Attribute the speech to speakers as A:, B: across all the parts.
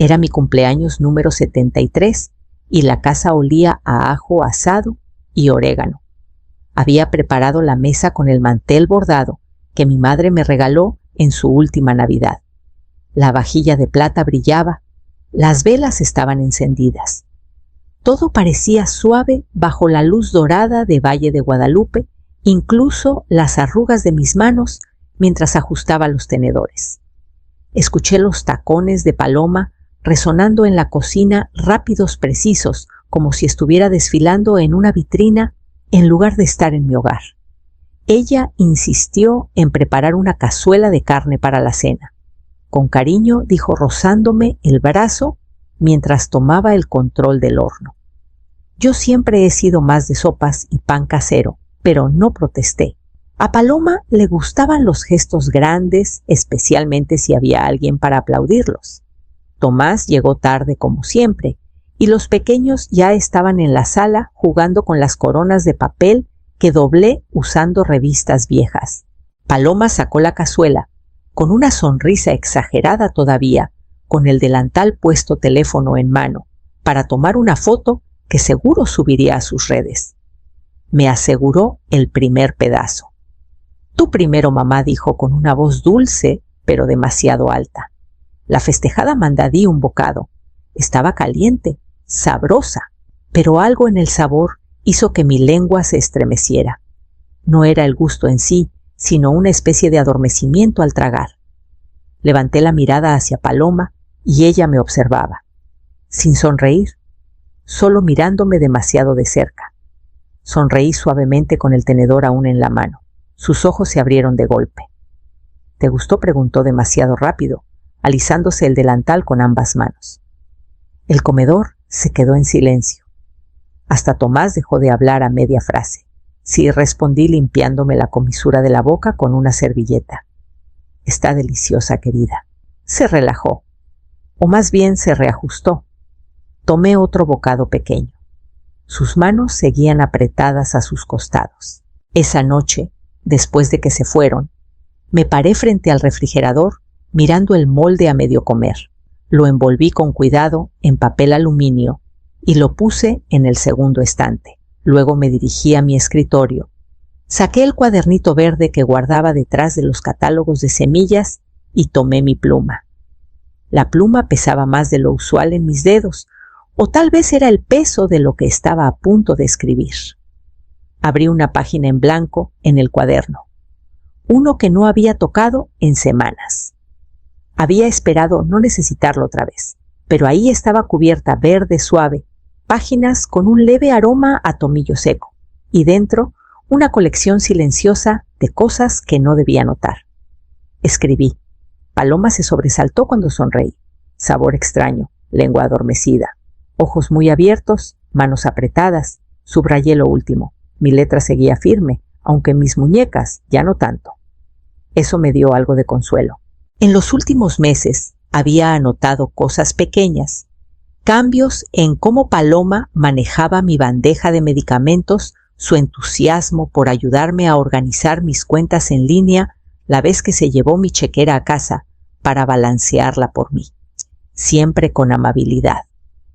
A: Era mi cumpleaños número 73 y la casa olía a ajo asado y orégano. Había preparado la mesa con el mantel bordado que mi madre me regaló en su última Navidad. La vajilla de plata brillaba, las velas estaban encendidas. Todo parecía suave bajo la luz dorada de Valle de Guadalupe, incluso las arrugas de mis manos mientras ajustaba los tenedores. Escuché los tacones de Paloma resonando en la cocina, rápidos, precisos, como si estuviera desfilando en una vitrina en lugar de estar en mi hogar. Ella insistió en preparar una cazuela de carne para la cena. Con cariño dijo rozándome el brazo mientras tomaba el control del horno. Yo siempre he sido más de sopas y pan casero, pero no protesté. A Paloma le gustaban los gestos grandes, especialmente si había alguien para aplaudirlos. Tomás llegó tarde como siempre, y los pequeños ya estaban en la sala jugando con las coronas de papel que doblé usando revistas viejas. Paloma sacó la cazuela, con una sonrisa exagerada todavía, con el delantal puesto teléfono en mano, para tomar una foto que seguro subiría a sus redes. Me aseguró el primer pedazo. Tú primero, mamá, dijo con una voz dulce, pero demasiado alta. La festejada mandadí un bocado. Estaba caliente, sabrosa, pero algo en el sabor hizo que mi lengua se estremeciera. No era el gusto en sí, sino una especie de adormecimiento al tragar. Levanté la mirada hacia Paloma y ella me observaba, sin sonreír, solo mirándome demasiado de cerca. Sonreí suavemente con el tenedor aún en la mano. Sus ojos se abrieron de golpe. ¿Te gustó?, preguntó demasiado rápido, alisándose el delantal con ambas manos. El comedor se quedó en silencio. Hasta Tomás dejó de hablar a media frase. Sí, respondí limpiándome la comisura de la boca con una servilleta. Está deliciosa, querida. Se relajó, o más bien se reajustó. Tomé otro bocado pequeño. Sus manos seguían apretadas a sus costados. Esa noche, después de que se fueron, me paré frente al refrigerador mirando el molde a medio comer. Lo envolví con cuidado en papel aluminio y lo puse en el segundo estante. Luego me dirigí a mi escritorio. Saqué el cuadernito verde que guardaba detrás de los catálogos de semillas y tomé mi pluma. La pluma pesaba más de lo usual en mis dedos, o tal vez era el peso de lo que estaba a punto de escribir. Abrí una página en blanco en el cuaderno, uno que no había tocado en semanas. Había esperado no necesitarlo otra vez, pero ahí estaba cubierta verde suave, páginas con un leve aroma a tomillo seco, y dentro una colección silenciosa de cosas que no debía notar. Escribí. Paloma se sobresaltó cuando sonreí. Sabor extraño, lengua adormecida, ojos muy abiertos, manos apretadas. Subrayé lo último. Mi letra seguía firme, aunque mis muñecas ya no tanto. Eso me dio algo de consuelo. En los últimos meses había anotado cosas pequeñas, cambios en cómo Paloma manejaba mi bandeja de medicamentos, su entusiasmo por ayudarme a organizar mis cuentas en línea la vez que se llevó mi chequera a casa para balancearla por mí. Siempre con amabilidad,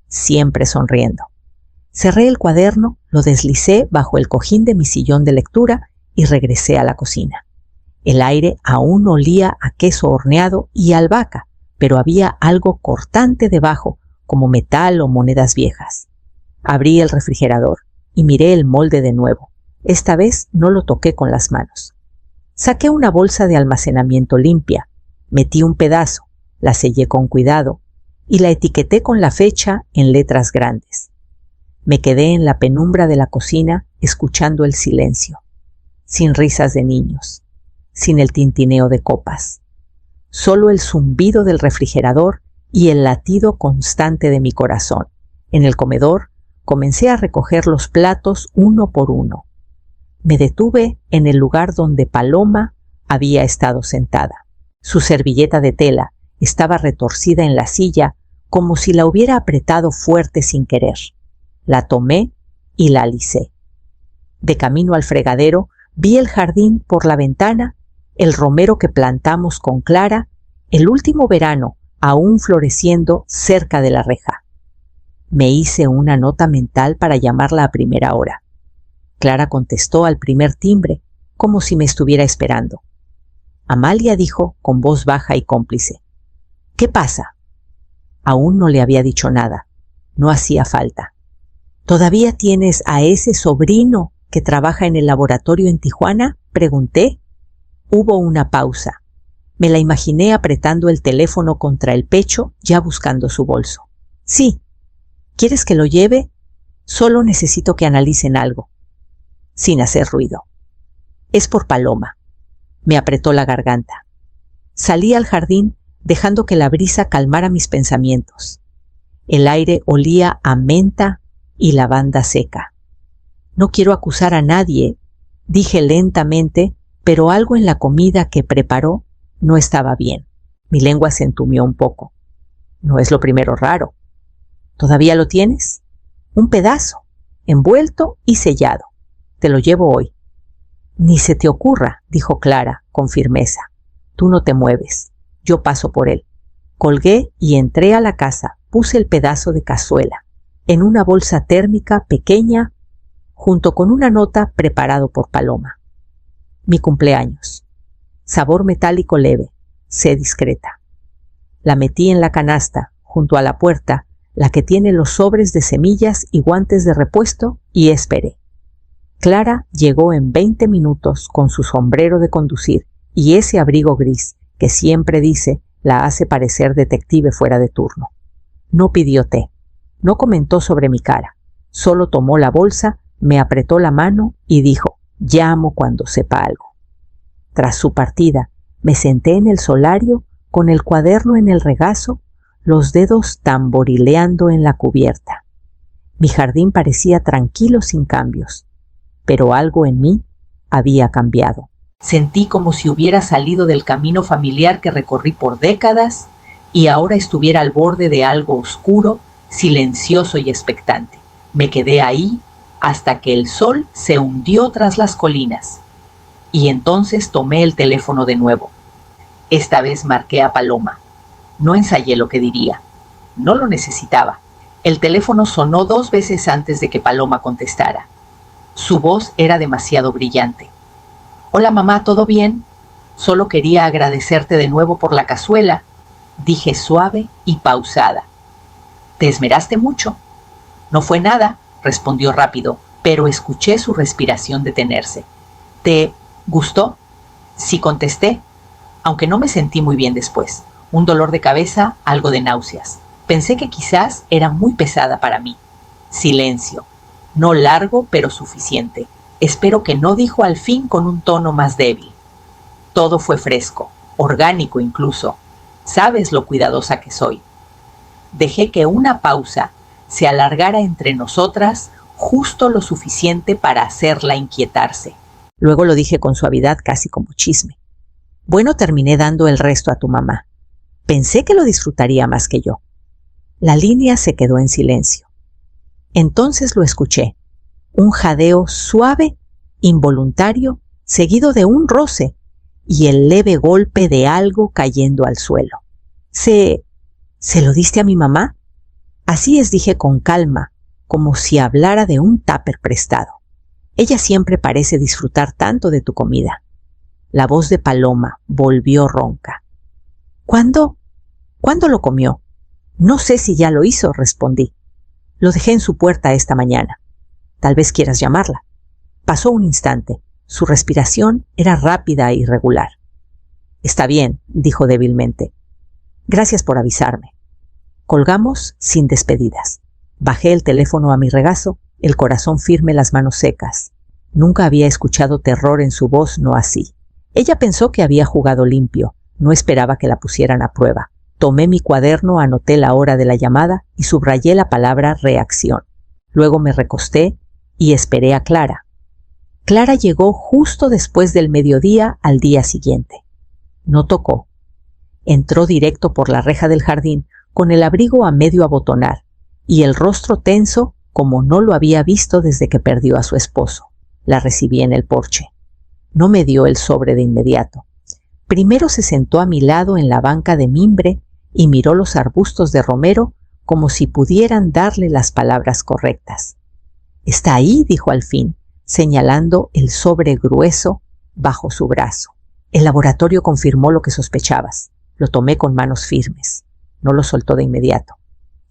A: siempre sonriendo. Cerré el cuaderno, lo deslicé bajo el cojín de mi sillón de lectura y regresé a la cocina. El aire aún olía a queso horneado y albahaca, pero había algo cortante debajo, como metal o monedas viejas. Abrí el refrigerador y miré el molde de nuevo. Esta vez no lo toqué con las manos. Saqué una bolsa de almacenamiento limpia, metí un pedazo, la sellé con cuidado y la etiqueté con la fecha en letras grandes. Me quedé en la penumbra de la cocina escuchando el silencio, sin risas de niños, sin el tintineo de copas, solo el zumbido del refrigerador y el latido constante de mi corazón. En el comedor comencé a recoger los platos uno por uno. Me detuve en el lugar donde Paloma había estado sentada. Su servilleta de tela estaba retorcida en la silla como si la hubiera apretado fuerte sin querer. La tomé y la alisé. De camino al fregadero vi el jardín por la ventana, el romero que plantamos con Clara el último verano aún floreciendo cerca de la reja. Me hice una nota mental para llamarla a primera hora. Clara contestó al primer timbre, como si me estuviera esperando. Amalia dijo con voz baja y cómplice: «¿Qué pasa?». Aún no le había dicho nada. No hacía falta. «¿Todavía tienes a ese sobrino que trabaja en el laboratorio en Tijuana?», pregunté. Hubo una pausa. Me la imaginé apretando el teléfono contra el pecho, ya buscando su bolso. «Sí». «¿Quieres que lo lleve? Solo necesito que analicen algo». Sin hacer ruido. «Es por Paloma». Me apretó la garganta. Salí al jardín, dejando que la brisa calmara mis pensamientos. El aire olía a menta y lavanda seca. «No quiero acusar a nadie», dije lentamente, pero algo en la comida que preparó no estaba bien. Mi lengua se entumió un poco. «No es lo primero raro». «¿Todavía lo tienes?». «Un pedazo, envuelto y sellado. Te lo llevo hoy». «Ni se te ocurra», dijo Clara con firmeza. «Tú no te mueves. Yo paso por él». Colgué y entré a la casa. Puse el pedazo de cazuela en una bolsa térmica pequeña, junto con una nota preparado por Paloma. «Mi cumpleaños. Sabor metálico leve. Sé discreta». La metí en la canasta, junto a la puerta, la que tiene los sobres de semillas y guantes de repuesto, y esperé. Clara llegó en 20 minutos con su sombrero de conducir y ese abrigo gris que siempre dice la hace parecer detective fuera de turno. No pidió té, no comentó sobre mi cara, solo tomó la bolsa, me apretó la mano y dijo: «Llamo cuando sepa algo». Tras su partida, me senté en el solario con el cuaderno en el regazo, los dedos tamborileando en la cubierta. Mi jardín parecía tranquilo sin cambios, pero algo en mí había cambiado. Sentí como si hubiera salido del camino familiar que recorrí por décadas y ahora estuviera al borde de algo oscuro, silencioso y expectante. Me quedé ahí hasta que el sol se hundió tras las colinas. Y entonces tomé el teléfono de nuevo. Esta vez marqué a Paloma. No ensayé lo que diría. No lo necesitaba. El teléfono sonó 2 veces antes de que Paloma contestara. Su voz era demasiado brillante. «Hola mamá, ¿todo bien? Solo quería agradecerte de nuevo por la cazuela», dije suave y pausada. «Te esmeraste mucho». «No fue nada», respondió rápido, pero escuché su respiración detenerse. «¿Te gustó?». «Sí», contesté, aunque no me sentí muy bien después. Un dolor de cabeza, algo de náuseas. Pensé que quizás era muy pesada para mí. Silencio. No largo, pero suficiente. «Espero que no», dijo al fin con un tono más débil. Todo fue fresco, orgánico incluso. Sabes lo cuidadosa que soy. Dejé que una pausa se alargara entre nosotras justo lo suficiente para hacerla inquietarse. Luego lo dije con suavidad, casi como chisme. «Bueno, terminé dando el resto a tu mamá. Pensé que lo disfrutaría más que yo». La línea se quedó en silencio. Entonces lo escuché. Un jadeo suave, involuntario, seguido de un roce y el leve golpe de algo cayendo al suelo. ¿Se lo diste a mi mamá?». «Así es», dije con calma, como si hablara de un tupper prestado. «Ella siempre parece disfrutar tanto de tu comida». La voz de Paloma volvió ronca. ¿Cuándo lo comió?». «No sé si ya lo hizo», respondí. «Lo dejé en su puerta esta mañana. Tal vez quieras llamarla». Pasó un instante. Su respiración era rápida e irregular. «Está bien», dijo débilmente. «Gracias por avisarme». Colgamos sin despedidas. Bajé el teléfono a mi regazo, el corazón firme, las manos secas. Nunca había escuchado terror en su voz, no así. Ella pensó que había jugado limpio. No esperaba que la pusieran a prueba. Tomé mi cuaderno, anoté la hora de la llamada y subrayé la palabra reacción. Luego me recosté y esperé a Clara. Clara llegó justo después del mediodía al día siguiente. No tocó. Entró directo por la reja del jardín con el abrigo a medio abotonar y el rostro tenso como no lo había visto desde que perdió a su esposo. La recibí en el porche. No me dio el sobre de inmediato. Primero se sentó a mi lado en la banca de mimbre y miró los arbustos de romero como si pudieran darle las palabras correctas. «Está ahí», dijo al fin, señalando el sobre grueso bajo su brazo. «El laboratorio confirmó lo que sospechabas». Lo tomé con manos firmes. No lo soltó de inmediato.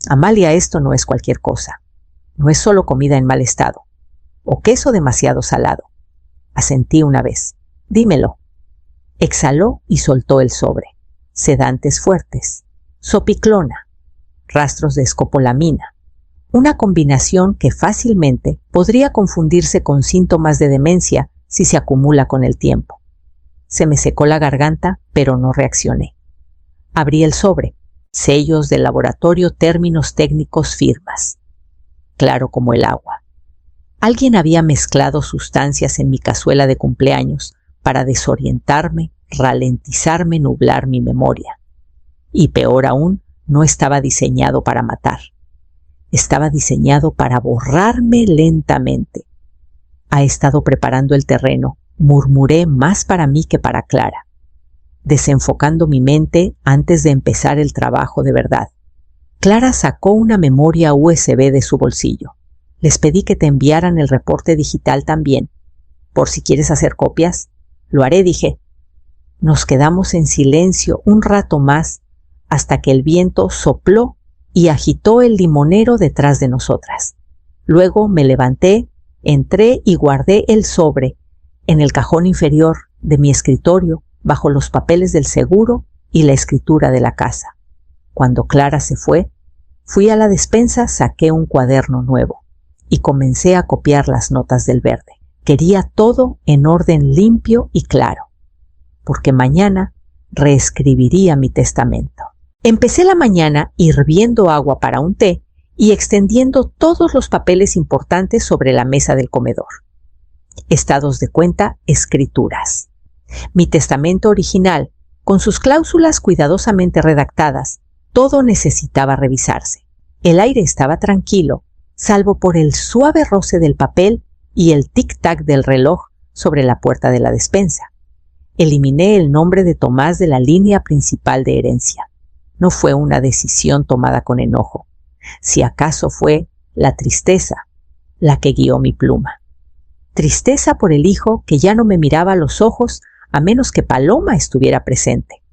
A: «Amalia, esto no es cualquier cosa. No es solo comida en mal estado. O queso demasiado salado». Asentí una vez. «Dímelo». Exhaló y soltó el sobre. Sedantes fuertes. Zopiclona. Rastros de escopolamina. Una combinación que fácilmente podría confundirse con síntomas de demencia si se acumula con el tiempo. Se me secó la garganta, pero no reaccioné. Abrí el sobre. Sellos del laboratorio, términos técnicos, firmas. Claro como el agua. Alguien había mezclado sustancias en mi cazuela de cumpleaños para desorientarme, ralentizarme, nublar mi memoria. Y peor aún, no estaba diseñado para matar. Estaba diseñado para borrarme lentamente. «Ha estado preparando el terreno», murmuré más para mí que para Clara, desenfocando mi mente antes de empezar el trabajo de verdad. Clara sacó una memoria USB de su bolsillo. «Les pedí que te enviaran el reporte digital también. Por si quieres hacer copias». «Lo haré», dije. Nos quedamos en silencio un rato más hasta que el viento sopló y agitó el limonero detrás de nosotras. Luego me levanté, entré y guardé el sobre en el cajón inferior de mi escritorio bajo los papeles del seguro y la escritura de la casa. Cuando Clara se fue, fui a la despensa, saqué un cuaderno nuevo y comencé a copiar las notas del verde. Quería todo en orden limpio y claro, porque mañana reescribiría mi testamento. Empecé la mañana hirviendo agua para un té y extendiendo todos los papeles importantes sobre la mesa del comedor. Estados de cuenta, escrituras. Mi testamento original, con sus cláusulas cuidadosamente redactadas, todo necesitaba revisarse. El aire estaba tranquilo, salvo por el suave roce del papel y el tic-tac del reloj sobre la puerta de la despensa. Eliminé el nombre de Tomás de la línea principal de herencia. No fue una decisión tomada con enojo. Si acaso fue la tristeza la que guió mi pluma. Tristeza por el hijo que ya no me miraba a los ojos a menos que Paloma estuviera presente.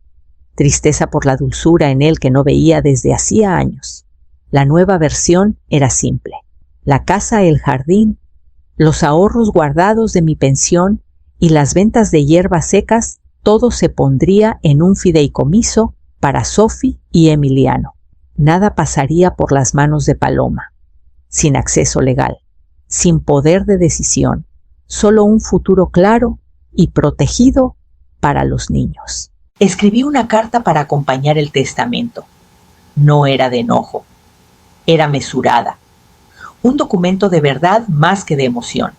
A: Tristeza por la dulzura en él que no veía desde hacía años. La nueva versión era simple. La casa, el jardín, los ahorros guardados de mi pensión y las ventas de hierbas secas, todo se pondría en un fideicomiso para Sophie y Emiliano. Nada pasaría por las manos de Paloma, sin acceso legal, sin poder de decisión, solo un futuro claro y protegido para los niños. Escribí una carta para acompañar el testamento. No era de enojo, era mesurada. Un documento de verdad más que de emoción.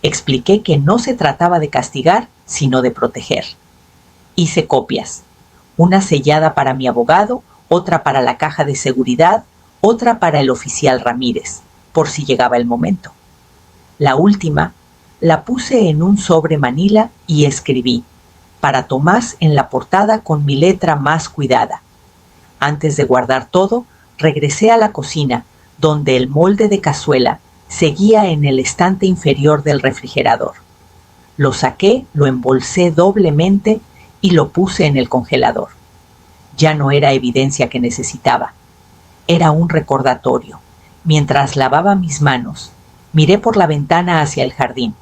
A: Expliqué que no se trataba de castigar, sino de proteger. Hice copias. Una sellada para mi abogado, otra para la caja de seguridad, otra para el oficial Ramírez, por si llegaba el momento. La última la puse en un sobre manila y escribí, para Tomás en la portada con mi letra más cuidada. Antes de guardar todo, regresé a la cocina, donde el molde de cazuela seguía en el estante inferior del refrigerador. Lo saqué, lo embolsé doblemente y lo puse en el congelador. Ya no era evidencia que necesitaba. Era un recordatorio. Mientras lavaba mis manos, miré por la ventana hacia el jardín.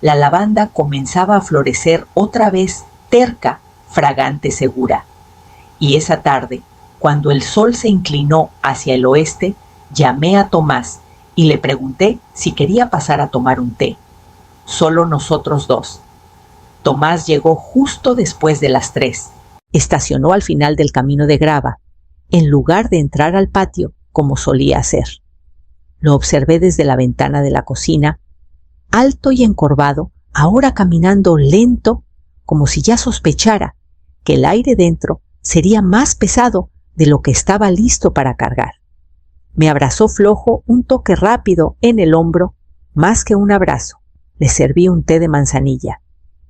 A: La lavanda comenzaba a florecer otra vez terca, fragante, segura. Y esa tarde, cuando el sol se inclinó hacia el oeste, llamé a Tomás y le pregunté si quería pasar a tomar un té. Solo nosotros dos. Tomás llegó justo después de las 3. Estacionó al final del camino de grava, en lugar de entrar al patio como solía hacer. Lo observé desde la ventana de la cocina, alto y encorvado, ahora caminando lento, como si ya sospechara que el aire dentro sería más pesado de lo que estaba listo para cargar. Me abrazó flojo, un toque rápido en el hombro, más que un abrazo. Le serví un té de manzanilla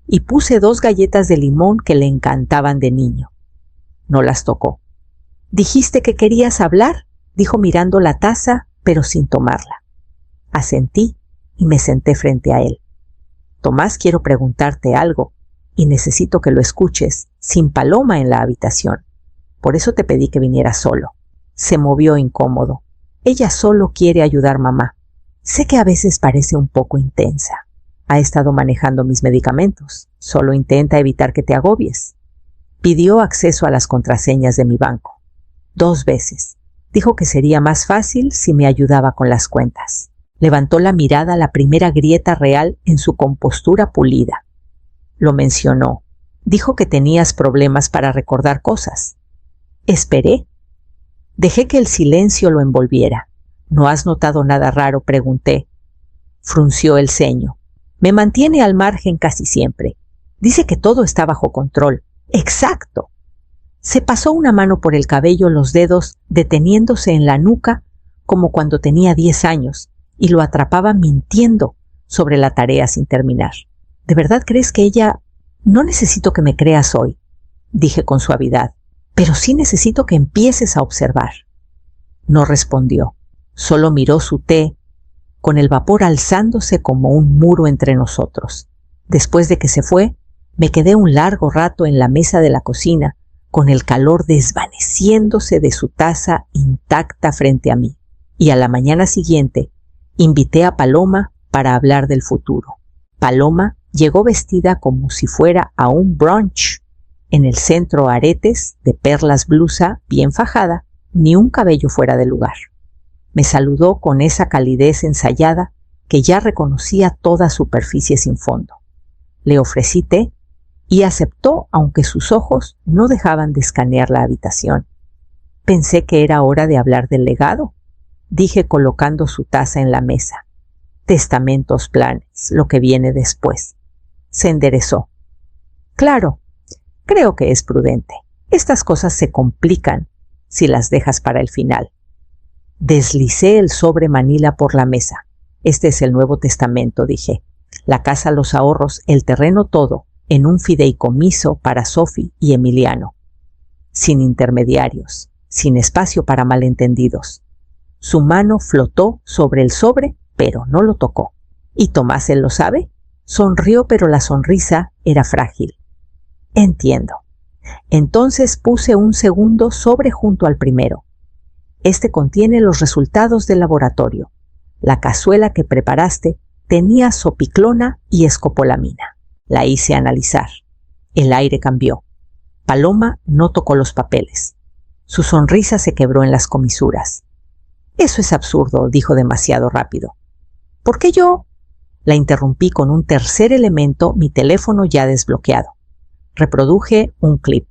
A: y puse 2 galletas de limón que le encantaban de niño. No las tocó. «¿Dijiste que querías hablar?», dijo mirando la taza, pero sin tomarla. Asentí y me senté frente a él. «Tomás, quiero preguntarte algo y necesito que lo escuches sin Paloma en la habitación. Por eso te pedí que vinieras solo». Se movió incómodo. «Ella solo quiere ayudar, mamá. Sé que a veces parece un poco intensa. Ha estado manejando mis medicamentos. Solo intenta evitar que te agobies». Pidió acceso a las contraseñas de mi banco. 2 veces. Dijo que sería más fácil si me ayudaba con las cuentas. Levantó la mirada a la primera grieta real en su compostura pulida. Lo mencionó. Dijo que tenías problemas para recordar cosas. Esperé. Dejé que el silencio lo envolviera. «¿No has notado nada raro?», pregunté. Frunció el ceño. «Me mantiene al margen casi siempre. Dice que todo está bajo control». «Exacto». Se pasó una mano por el cabello, los dedos deteniéndose en la nuca como cuando tenía 10 años y lo atrapaba mintiendo sobre la tarea sin terminar. «¿De verdad crees que ella...?» «No necesito que me creas hoy», dije con suavidad, «pero sí necesito que empieces a observar». No respondió. Solo miró su té, con el vapor alzándose como un muro entre nosotros. Después de que se fue, me quedé un largo rato en la mesa de la cocina, con el calor desvaneciéndose de su taza intacta frente a mí. Y a la mañana siguiente, invité a Paloma para hablar del futuro. Paloma llegó vestida como si fuera a un brunch. En el centro aretes, de perlas blusa bien fajada, ni un cabello fuera de lugar. Me saludó con esa calidez ensayada que ya reconocía toda superficie sin fondo. Le ofrecí té y aceptó, aunque sus ojos no dejaban de escanear la habitación. «Pensé que era hora de hablar del legado», dije colocando su taza en la mesa. «Testamentos, planes, lo que viene después». Se enderezó. «Claro, creo que es prudente. Estas cosas se complican si las dejas para el final». Deslicé el sobre manila por la mesa. «Este es el Nuevo Testamento», dije. «La casa, los ahorros, el terreno, todo, en un fideicomiso para Sophie y Emiliano. Sin intermediarios, sin espacio para malentendidos». Su mano flotó sobre el sobre, pero no lo tocó. «¿Y Tomás, él lo sabe?». Sonrió, pero la sonrisa era frágil. «Entiendo». Entonces puse un segundo sobre junto al primero. «Este contiene los resultados del laboratorio. La cazuela que preparaste tenía sopiclona y escopolamina. La hice analizar. El aire cambió. Paloma no tocó los papeles. Su sonrisa se quebró en las comisuras. «Eso es absurdo», dijo demasiado rápido. «¿Por qué yo?». La interrumpí con un tercer elemento, mi teléfono ya desbloqueado. Reproduje un clip.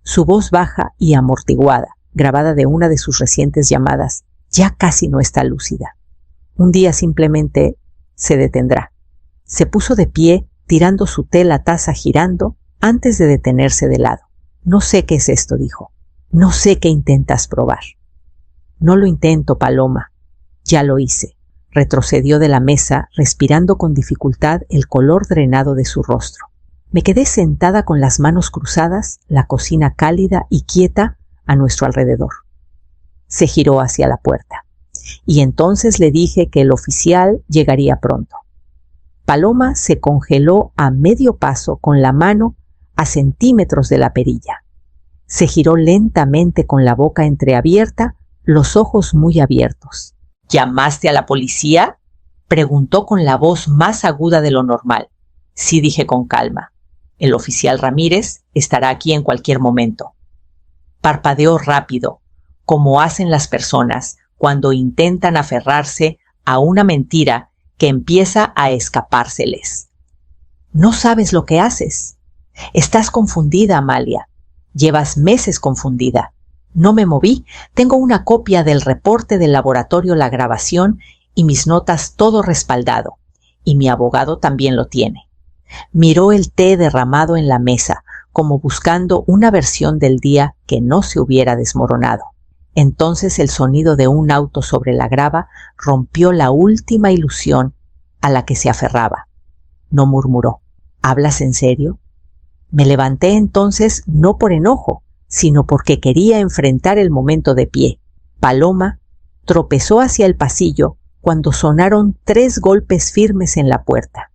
A: Su voz baja y amortiguada, grabada de una de sus recientes llamadas, ya casi no está lúcida. Un día simplemente se detendrá. Se puso de pie, tirando su té, la taza girando, antes de detenerse de lado. «No sé qué es esto», dijo. «No sé qué intentas probar». «No lo intento, Paloma. Ya lo hice». Retrocedió de la mesa, respirando con dificultad el color drenado de su rostro. Me quedé sentada con las manos cruzadas, la cocina cálida y quieta a nuestro alrededor. Se giró hacia la puerta. Y entonces le dije que el oficial llegaría pronto. Paloma se congeló a medio paso con la mano a centímetros de la perilla. Se giró lentamente con la boca entreabierta, los ojos muy abiertos. «¿Llamaste a la policía?», preguntó con la voz más aguda de lo normal. «Sí», dije con calma. «El oficial Ramírez estará aquí en cualquier momento». Parpadeó rápido, como hacen las personas cuando intentan aferrarse a una mentira que empieza a escapárseles. «No sabes lo que haces. Estás confundida, Amalia. Llevas meses confundida. No me moví. Tengo una copia del reporte del laboratorio, la grabación y mis notas, todo respaldado. Y mi abogado también lo tiene». Miró el té derramado en la mesa, como buscando una versión del día que no se hubiera desmoronado. Entonces el sonido de un auto sobre la grava rompió la última ilusión a la que se aferraba. No murmuró. «¿Hablas en serio?». Me levanté entonces no por enojo, sino porque quería enfrentar el momento de pie. Paloma tropezó hacia el pasillo cuando sonaron 3 golpes firmes en la puerta.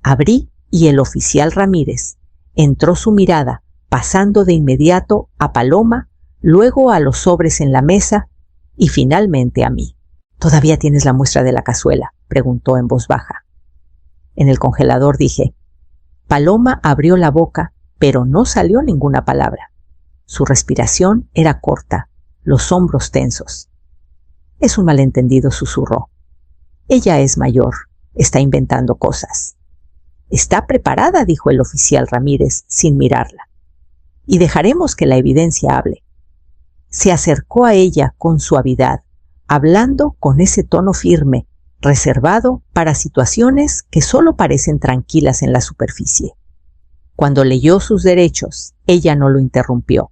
A: Abrí y el oficial Ramírez entró su mirada, pasando de inmediato a Paloma, luego a los sobres en la mesa y finalmente a mí. ¿Todavía tienes la muestra de la cazuela?, preguntó en voz baja. En el congelador, dije. Paloma abrió la boca, pero no salió ninguna palabra. Su respiración era corta, los hombros tensos. Es un malentendido, susurró. Ella es mayor, está inventando cosas. Está preparada, dijo el oficial Ramírez, sin mirarla. Y dejaremos que la evidencia hable. Se acercó a ella con suavidad, hablando con ese tono firme, reservado para situaciones que solo parecen tranquilas en la superficie. Cuando leyó sus derechos, ella no lo interrumpió.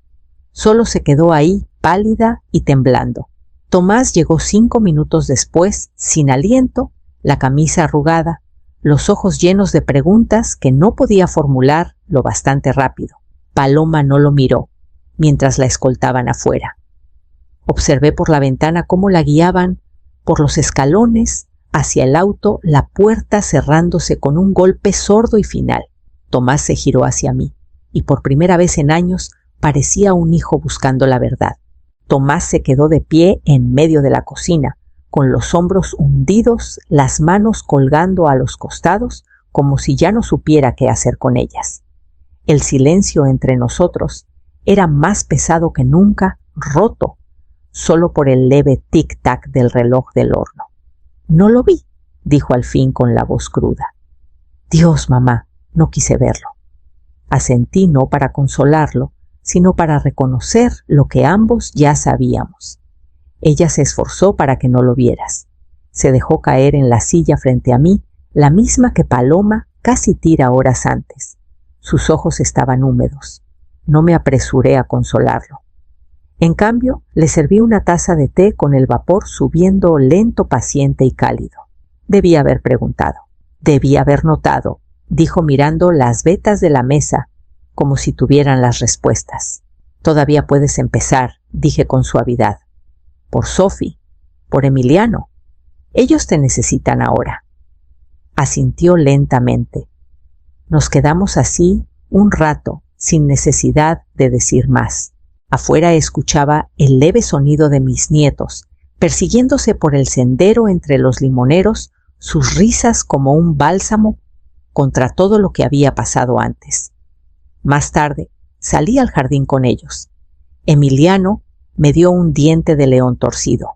A: Solo se quedó ahí, pálida y temblando. Tomás llegó 5 minutos después, sin aliento, la camisa arrugada, los ojos llenos de preguntas que no podía formular lo bastante rápido. Paloma no lo miró, mientras la escoltaban afuera. Observé por la ventana cómo la guiaban por los escalones hacia el auto, la puerta cerrándose con un golpe sordo y final. Tomás se giró hacia mí, y por primera vez en años parecía un hijo buscando la verdad. Tomás se quedó de pie en medio de la cocina, con los hombros hundidos, las manos colgando a los costados, como si ya no supiera qué hacer con ellas. El silencio entre nosotros era más pesado que nunca, roto, solo por el leve tic-tac del reloj del horno. No lo vi, dijo al fin con la voz cruda. Dios, mamá, no quise verlo. Asentí no para consolarlo, sino para reconocer lo que ambos ya sabíamos. Ella se esforzó para que no lo vieras. Se dejó caer en la silla frente a mí, la misma que Paloma casi tira horas antes. Sus ojos estaban húmedos. No me apresuré a consolarlo. En cambio, le serví una taza de té con el vapor subiendo lento, paciente y cálido. Debí haber preguntado. Debí haber notado, dijo mirando las vetas de la mesa, como si tuvieran las respuestas. Todavía puedes empezar, dije con suavidad. Por Sophie, por Emiliano. Ellos te necesitan ahora. Asintió lentamente. Nos quedamos así un rato, sin necesidad de decir más. Afuera escuchaba el leve sonido de mis nietos, persiguiéndose por el sendero entre los limoneros, sus risas como un bálsamo contra todo lo que había pasado antes. Más tarde, salí al jardín con ellos. Emiliano me dio un diente de león torcido.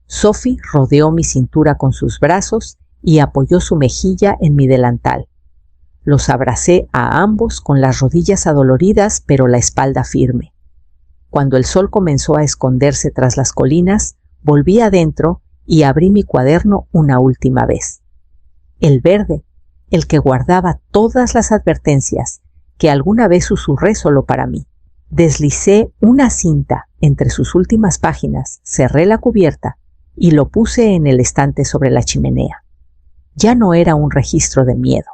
A: Sophie rodeó mi cintura con sus brazos y apoyó su mejilla en mi delantal. Los abracé a ambos con las rodillas adoloridas pero la espalda firme. Cuando el sol comenzó a esconderse tras las colinas, volví adentro y abrí mi cuaderno una última vez. El verde, el que guardaba todas las advertencias que alguna vez susurré solo para mí. Deslicé una cinta entre sus últimas páginas, cerré la cubierta y lo puse en el estante sobre la chimenea. Ya no era un registro de miedo.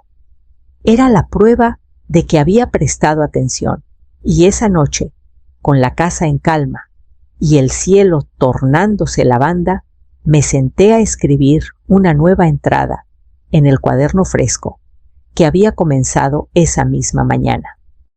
A: Era la prueba de que había prestado atención, y esa noche, con la casa en calma y el cielo tornándose lavanda, me senté a escribir una nueva entrada en el cuaderno fresco que había comenzado esa misma mañana.